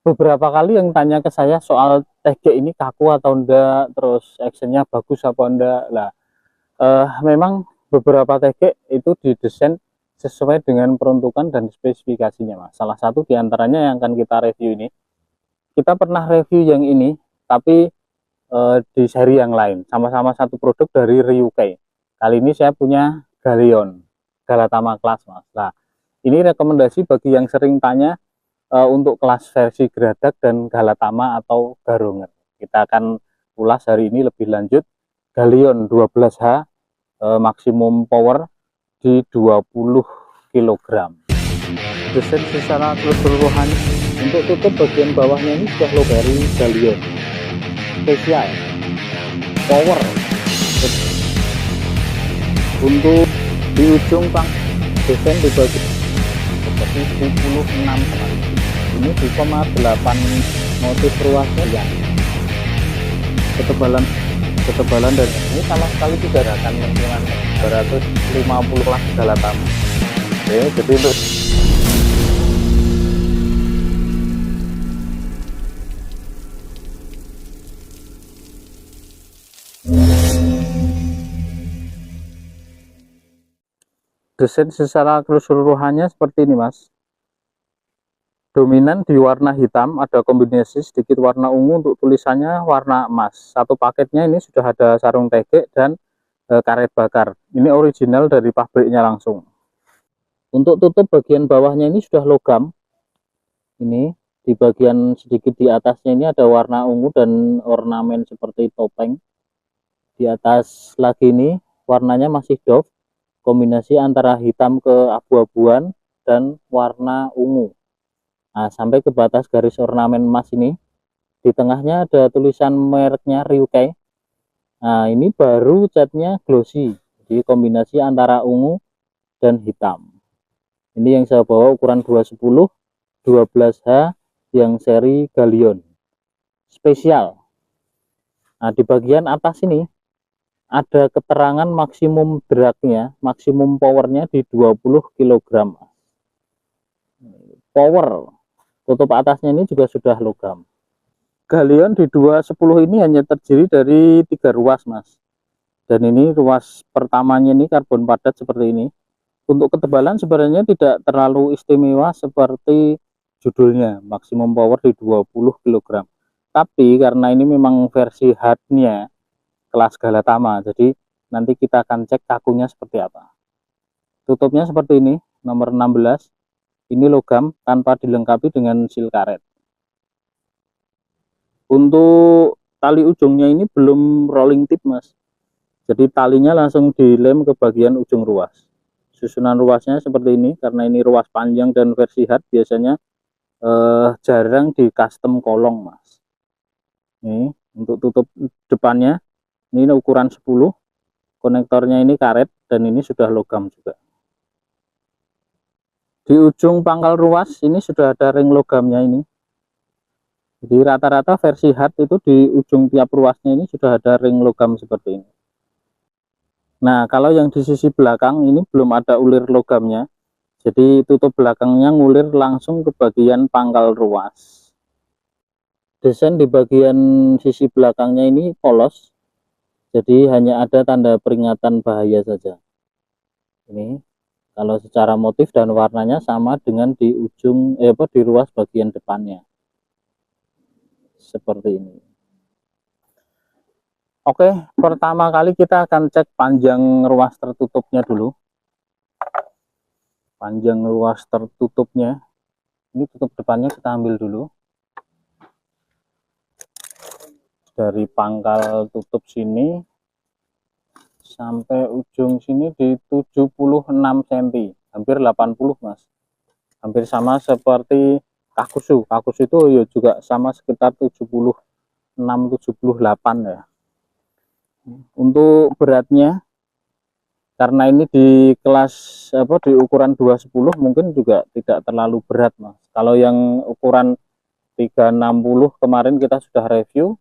beberapa kali yang tanya ke saya soal TG ini kaku atau enggak, terus actionnya bagus apa enggak lah. Memang beberapa TG itu didesain sesuai dengan peruntukan dan spesifikasinya, Mas. Salah satu diantaranya yang akan kita review ini, kita pernah review yang ini tapi di seri yang lain, sama-sama satu produk dari Ryukai. Kali ini saya punya Galeon Galatama Class, Mas. Nah, ini rekomendasi bagi yang sering tanya untuk kelas versi Geradak dan Galatama atau Garonger. Kita akan ulas hari ini lebih lanjut. Galeon 12H maksimum power di 20 kg. Desain secara keseluruhan untuk tutup bagian bawahnya ini sudah logo dari Galeon. Spesial power untuk di ujung Bang, desain dibagi seperti 76 teman. Ini 2,8 motif ruasnya yang ketebalan dan ini sama sekali tidak akan lingkungan 250 lah Galatama. Oke, jadi untuk desain secara keseluruhannya seperti ini, Mas. Dominan di warna hitam, ada kombinasi sedikit warna ungu, untuk tulisannya warna emas. Satu paketnya ini sudah ada sarung tegek dan karet bakar. Ini original dari pabriknya langsung. Untuk tutup bagian bawahnya ini sudah logam. Ini di bagian sedikit di atasnya ini ada warna ungu dan ornamen seperti topeng. Di atas lagi ini warnanya masih doff, kombinasi antara hitam ke abu-abuan dan warna ungu. Nah, sampai ke batas garis ornamen emas ini. Di tengahnya ada tulisan mereknya Ryukai. Nah, ini baru catnya glossy, jadi kombinasi antara ungu dan hitam. Ini yang saya bawa ukuran 210 12H yang seri Galeon spesial. Nah, di bagian atas ini ada keterangan maksimum dragnya, maksimum powernya di 20 kg. Power tutup atasnya ini juga sudah logam. Galeon di 210 ini hanya terdiri dari 3 ruas, Mas. Dan ini ruas pertamanya ini karbon padat seperti ini. Untuk ketebalan sebenarnya tidak terlalu istimewa seperti judulnya, maksimum power di 20 kg. Tapi karena ini memang versi hardnya kelas Galatama, jadi nanti kita akan cek kakunya seperti apa. Tutupnya seperti ini, nomor 16. Ini logam tanpa dilengkapi dengan seal karet. Untuk tali ujungnya ini belum rolling tip, Mas. Jadi talinya langsung dilem ke bagian ujung ruas. Susunan ruasnya seperti ini, karena ini ruas panjang dan versi hard biasanya jarang di custom kolong, Mas. Ini untuk tutup depannya, ini ukuran 10. Konektornya ini karet dan ini sudah logam juga. Di ujung pangkal ruas ini sudah ada ring logamnya ini. Jadi rata-rata versi hard itu di ujung tiap ruasnya ini sudah ada ring logam seperti ini. Nah, kalau yang di sisi belakang ini belum ada ulir logamnya. Jadi tutup belakangnya ngulir langsung ke bagian pangkal ruas. Desain di bagian sisi belakangnya ini polos. Jadi hanya ada tanda peringatan bahaya saja. Ini kalau secara motif dan warnanya sama dengan di ujung di ruas bagian depannya. Seperti ini. Oke, pertama kali kita akan cek panjang ruas tertutupnya dulu. Panjang ruas tertutupnya. Ini tutup depannya kita ambil dulu. Dari pangkal tutup sini sampai ujung sini di 76 cm, hampir 80, Mas. Hampir sama seperti Kakusu. Kakusu itu ya juga sama sekitar 76 78 ya. Untuk beratnya, karena ini di kelas di ukuran 210 mungkin juga tidak terlalu berat, Mas. Kalau yang ukuran 360 kemarin kita sudah review,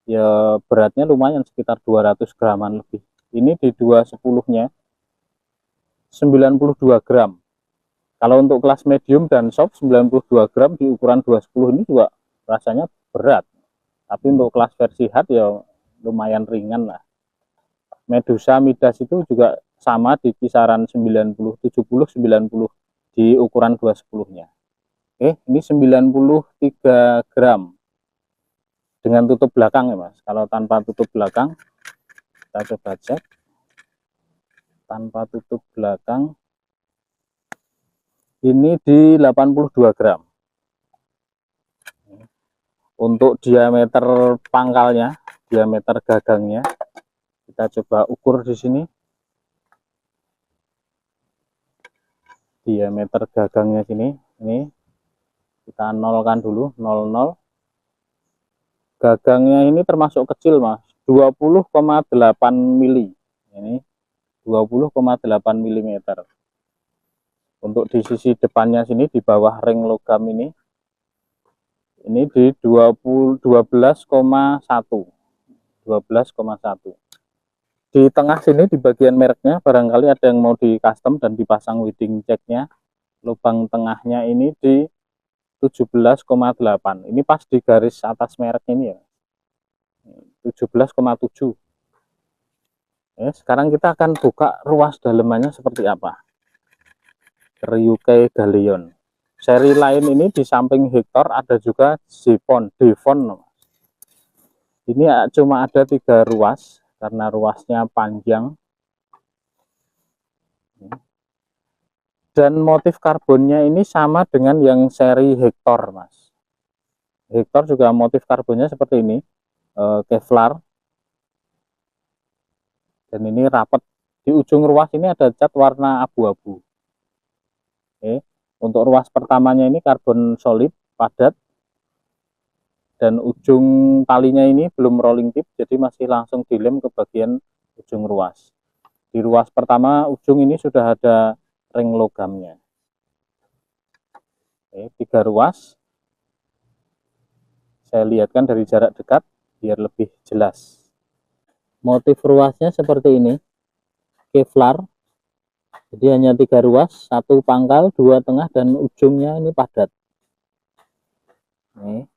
ya beratnya lumayan sekitar 200 graman lebih. Ini di 210 nya 92 gram. Kalau untuk kelas medium dan soft 92 gram di ukuran 210 ini juga rasanya berat. Tapi untuk kelas versi hard ya lumayan ringan lah. Medusa Midas itu juga sama di kisaran 90, 70, 90 di ukuran 210-nya. Oke, ini 93 gram dengan tutup belakang ya Mas. Kalau tanpa tutup belakang, kita coba cek. Tanpa tutup belakang, ini di 82 gram. Untuk diameter pangkalnya, diameter gagangnya, kita coba ukur di sini. Diameter gagangnya sini, ini kita nolkan dulu, 00. Gagangnya ini termasuk kecil Mas, 20,8 mili. Ini 20,8 mm. Untuk di sisi depannya sini di bawah ring logam ini di 12,1. Di tengah sini di bagian mereknya barangkali ada yang mau di custom dan dipasang wedding checknya, lubang tengahnya ini di 17,8. Ini pas di garis atas merek ini ya, 17,7. Ya, sekarang kita akan buka ruas dalemannya seperti apa. Ryukei Galleon. Seri lain ini di samping Hector ada juga Devon. Ini cuma ada 3 ruas karena ruasnya panjang. Dan motif karbonnya ini sama dengan yang seri Hector Mas. Hector juga motif karbonnya seperti ini, Kevlar. Dan ini rapat. Di ujung ruas ini ada cat warna abu-abu. Oke. Untuk ruas pertamanya ini karbon solid padat, dan ujung talinya ini belum rolling tip, jadi masih langsung dilem ke bagian ujung ruas. Di ruas pertama ujung ini sudah ada ring logamnya. Oke, 3 ruas. Saya lihatkan dari jarak dekat biar lebih jelas. Motif ruasnya seperti ini, Kevlar. Jadi hanya 3 ruas, 1 pangkal, 2 tengah, dan ujungnya ini padat. Nih.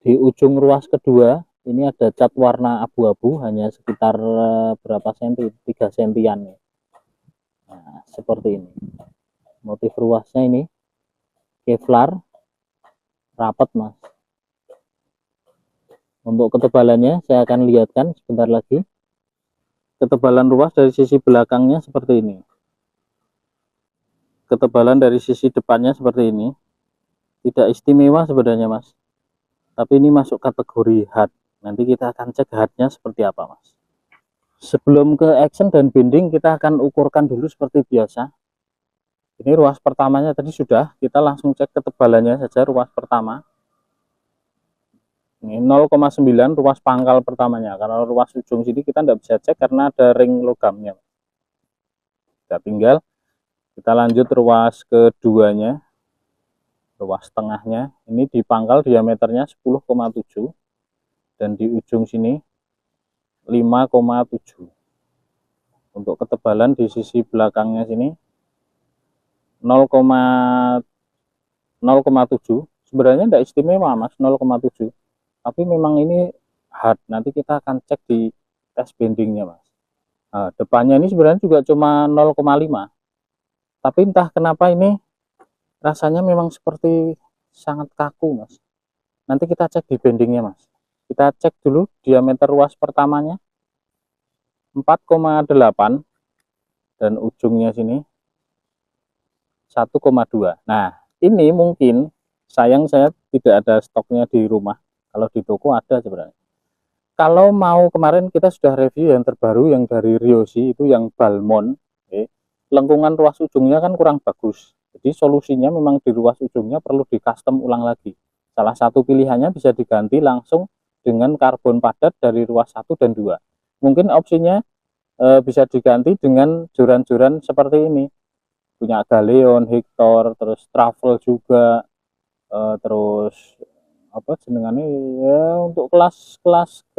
Di ujung ruas kedua ini ada cat warna abu-abu, hanya sekitar berapa senti, 3 sentian. Nah, seperti ini. Motif ruasnya ini Kevlar, rapat Mas. Untuk ketebalannya saya akan lihatkan sebentar lagi. Ketebalan ruas dari sisi belakangnya seperti ini. Ketebalan dari sisi depannya seperti ini. Tidak istimewa sebenarnya Mas, tapi ini masuk kategori hard. Nanti kita akan cek hardnya seperti apa Mas. Sebelum ke action dan bending, kita akan ukurkan dulu seperti biasa. Ini ruas pertamanya tadi sudah, kita langsung cek ketebalannya saja. Ruas pertama ini 0,9 ruas pangkal pertamanya. Karena ruas ujung sini kita tidak bisa cek karena ada ring logamnya. Kita tinggal, kita lanjut ruas keduanya. Ruas tengahnya ini di pangkal diameternya 10,7 dan di ujung sini 5,7. Untuk ketebalan di sisi belakangnya sini 0,7. Sebenarnya tidak istimewa Mas, 0,7. Tapi memang ini hard. Nanti kita akan cek di tes bendingnya Mas. Nah, depannya ini sebenarnya juga cuma 0,5. Tapi entah kenapa ini rasanya memang seperti sangat kaku Mas. Nanti kita cek di bendingnya Mas. Kita cek dulu diameter ruas pertamanya 4,8 dan ujungnya sini 1,2. Nah, ini mungkin sayang saya tidak ada stoknya di rumah. Kalau di toko ada sebenarnya. Kalau mau kemarin kita sudah review yang terbaru yang dari Ryoshi itu yang Balmond. Lengkungan ruas ujungnya kan kurang bagus. Jadi solusinya memang di ruas ujungnya perlu di custom ulang lagi. Salah satu pilihannya bisa diganti langsung dengan karbon padat dari ruas 1 dan 2. Mungkin opsinya bisa diganti dengan joran-joran seperti ini. Punya Galleon, Hector, terus Travel juga, terus apa jenengannya ya untuk kelas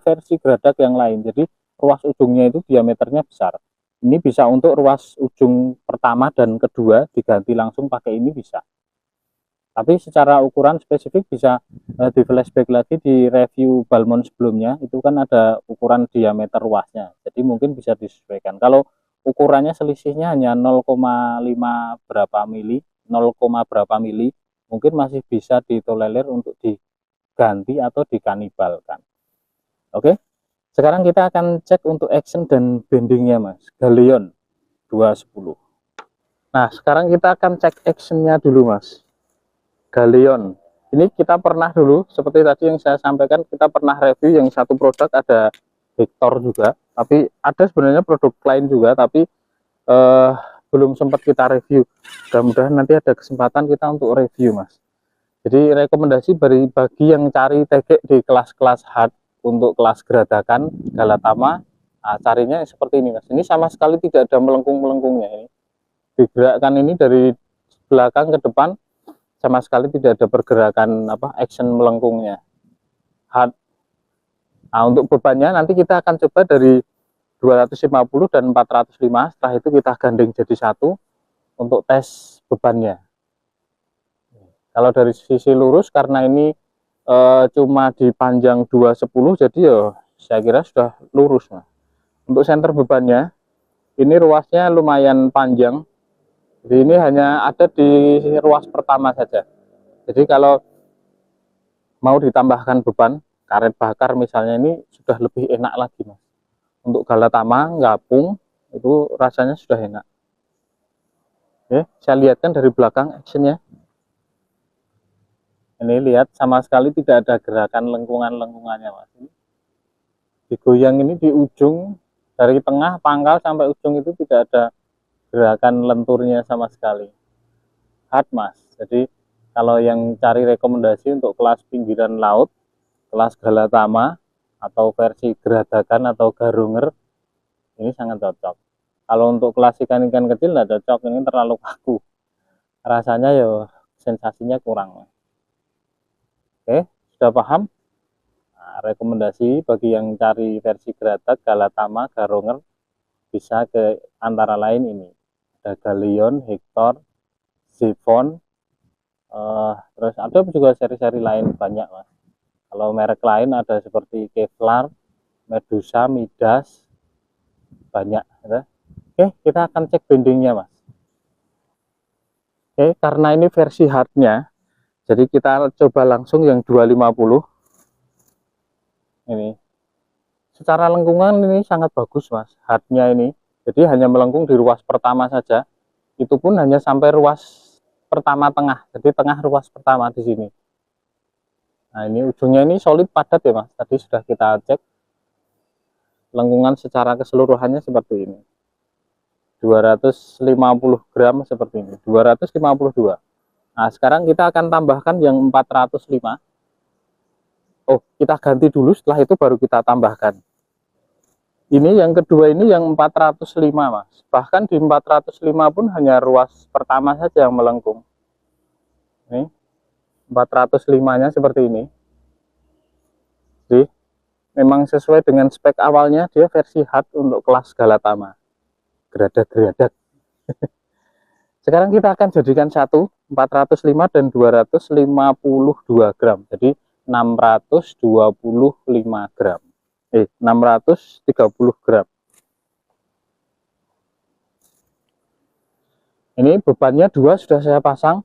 versi Gradak yang lain. Jadi ruas ujungnya itu diameternya besar. Ini bisa untuk ruas ujung pertama dan kedua diganti langsung pakai ini bisa. Tapi secara ukuran spesifik bisa di flashback lagi di review Balmon sebelumnya, itu kan ada ukuran diameter ruasnya. Jadi mungkin bisa disesuaikan. Kalau ukurannya selisihnya hanya 0,5 berapa mili, 0, berapa mili, mungkin masih bisa ditolerir untuk diganti atau dikanibalkan. Oke, sekarang kita akan cek untuk action dan bendingnya Mas. Galeon 210. Nah, sekarang kita akan cek actionnya dulu Mas. Galeon ini kita pernah dulu, seperti tadi yang saya sampaikan, kita pernah review yang satu produk ada Hector juga, tapi ada sebenarnya produk lain juga, tapi belum sempat kita review. Mudah-mudahan nanti ada kesempatan kita untuk review Mas. Jadi rekomendasi bagi yang cari tegek di kelas-kelas hard untuk kelas geradakan Galatama, nah, carinya seperti ini Mas. Ini sama sekali tidak ada melengkung-melengkungnya, ini digerakkan ini dari belakang ke depan, sama sekali tidak ada pergerakan action melengkungnya. Hard. Nah, untuk bebannya nanti kita akan coba dari 250 dan 405, setelah itu kita gandeng jadi satu untuk tes bebannya. Kalau dari sisi lurus, karena ini cuma di panjang 210, jadi ya saya kira sudah lurus. Nah, untuk center bebannya ini ruasnya lumayan panjang. Jadi ini hanya ada di ruas pertama saja. Jadi kalau mau ditambahkan beban karet bakar misalnya, ini sudah lebih enak lagi Mas. Untuk Galatama gabung itu rasanya sudah enak. Oke, saya lihatkan dari belakang actionnya. Ini lihat sama sekali tidak ada gerakan lengkungan-lengkungannya Mas. Digoyang ini di ujung, dari tengah pangkal sampai ujung itu tidak ada gerakan lenturnya sama sekali. Hard Mas. Jadi kalau yang cari rekomendasi untuk kelas pinggiran laut, kelas Galatama atau versi geradakan atau garunger, ini sangat cocok. Kalau untuk kelas ikan-ikan kecil tidak cocok, ini terlalu kaku. Rasanya ya sensasinya kurang. Oke, sudah paham? Nah, rekomendasi bagi yang cari versi geradak Galatama, garunger, bisa ke antara lain ini. Ada Galeon, Hector, Ziphon, terus ada juga seri-seri lain banyak Mas. Kalau merek lain ada seperti Kevlar, Medusa, Midas, banyak ya. Oke, kita akan cek bendingnya Mas. Oke, karena ini versi hardnya, jadi kita coba langsung yang 250 ini. Secara lengkungan ini sangat bagus Mas, hardnya ini. Jadi hanya melengkung di ruas pertama saja, itu pun hanya sampai ruas pertama tengah, jadi tengah ruas pertama di sini. Nah ini ujungnya ini solid padat ya Mas, tadi sudah kita cek. Lengkungan secara keseluruhannya seperti ini, 250 gram seperti ini, 252. Nah sekarang kita akan tambahkan yang 405. Oh, kita ganti dulu, setelah itu baru kita tambahkan. Ini yang kedua, ini yang 405 Mas. Bahkan di 405 pun hanya ruas pertama saja yang melengkung. Ini 405-nya seperti ini. Jadi memang sesuai dengan spek awalnya, dia versi hard untuk kelas Galatama. Geradak-geradak. Sekarang kita akan jadikan satu, 405 dan 252 gram. Jadi 625 gram. 630 gram. Ini bebannya 2 sudah saya pasang,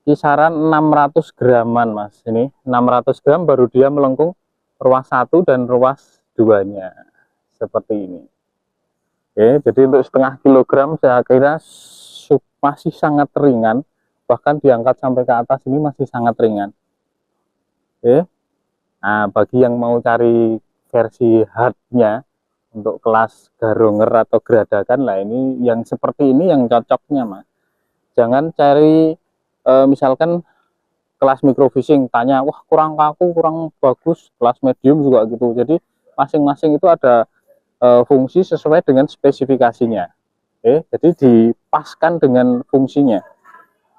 kisaran 600 graman Mas. Ini 600 gram baru dia melengkung ruas 1 dan ruas 2-nya seperti ini. Oke, jadi untuk setengah kilogram saya kira masih sangat ringan, bahkan diangkat sampai ke atas ini masih sangat ringan. Oke, nah bagi yang mau cari versi hardnya untuk kelas garunger atau geradakan lah, ini yang seperti ini yang cocoknya Mas. Jangan cari misalkan kelas microfishing, tanya wah kurang kaku, kurang bagus. Kelas medium juga gitu. Jadi masing-masing itu ada fungsi sesuai dengan spesifikasinya. Oke, jadi dipaskan dengan fungsinya.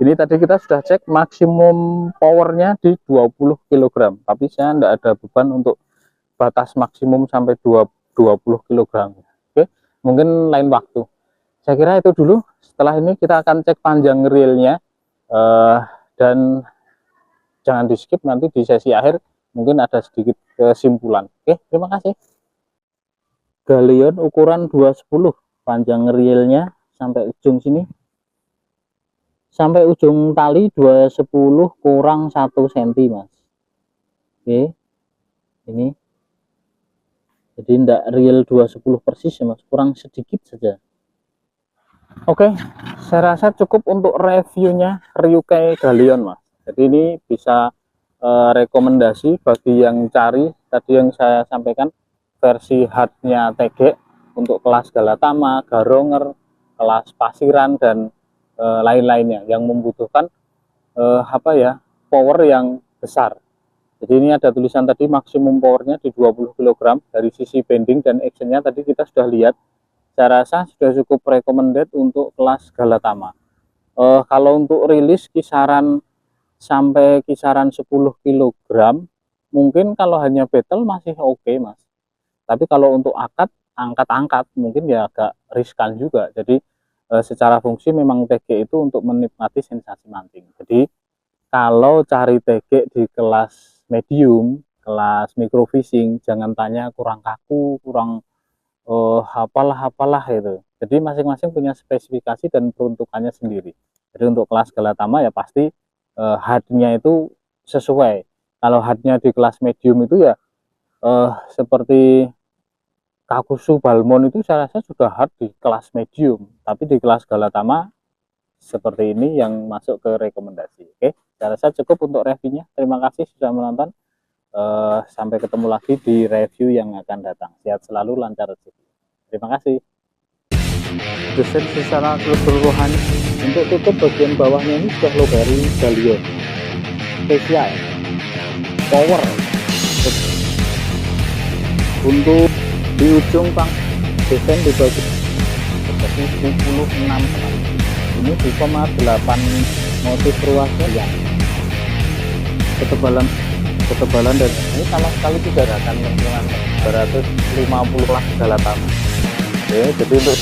Ini tadi kita sudah cek maksimum powernya di 20 kg, tapi saya tidak ada beban untuk batas maksimum sampai 20 kg. Oke, mungkin lain waktu. Saya kira itu dulu. Setelah ini kita akan cek panjang reelnya, dan jangan di skip, nanti di sesi akhir mungkin ada sedikit kesimpulan. Oke, terima kasih. Galion ukuran 210, panjang reelnya sampai ujung sini, sampai ujung tali 210 kurang 1 cm, Mas. Oke, ini jadi tidak reel 210 persis ya Mas, kurang sedikit saja. Oke, saya rasa cukup untuk reviewnya Ryukai Galion Mas. Jadi ini bisa rekomendasi bagi yang cari tadi yang saya sampaikan, versi hardnya TG untuk kelas Galatama, Garonger, kelas Pasiran, dan lain-lainnya yang membutuhkan power yang besar. Jadi ini ada tulisan tadi maksimum powernya di 20 kg. Dari sisi bending dan actionnya tadi kita sudah lihat. Saya rasa sudah cukup recommended untuk kelas Galatama. Kalau untuk rilis kisaran sampai kisaran 10 kg, mungkin kalau hanya battle masih oke Mas. Tapi kalau untuk angkat mungkin ya agak riskan juga. Jadi secara fungsi memang TG itu untuk menikmati sensasi mancing. Jadi kalau cari TG di kelas medium, kelas microfishing, jangan tanya kurang kaku, kurang apalah itu. Jadi masing-masing punya spesifikasi dan peruntukannya sendiri. Jadi untuk kelas Galatama ya pasti hardnya itu sesuai. Kalau hardnya di kelas medium itu ya seperti Kakusu Balmon itu saya rasa sudah hard di kelas medium, tapi di kelas Galatama seperti ini yang masuk ke rekomendasi. Oke, saya rasa cukup untuk reviewnya. Terima kasih sudah menonton. Sampai ketemu lagi di review yang akan datang. Sehat selalu, lancar rezeki. Terima kasih. Desain secara keseluruhan untuk tutup bagian bawahnya ini sudah logari Galion spesial power. Untuk di ujung Bang desain dibagi seperti 26 ini 2,8 motif ruasnya yang ketebalan dan ini sama sekali tidak akan lingkungan 250 lah Galatama. Oke, jadi untuk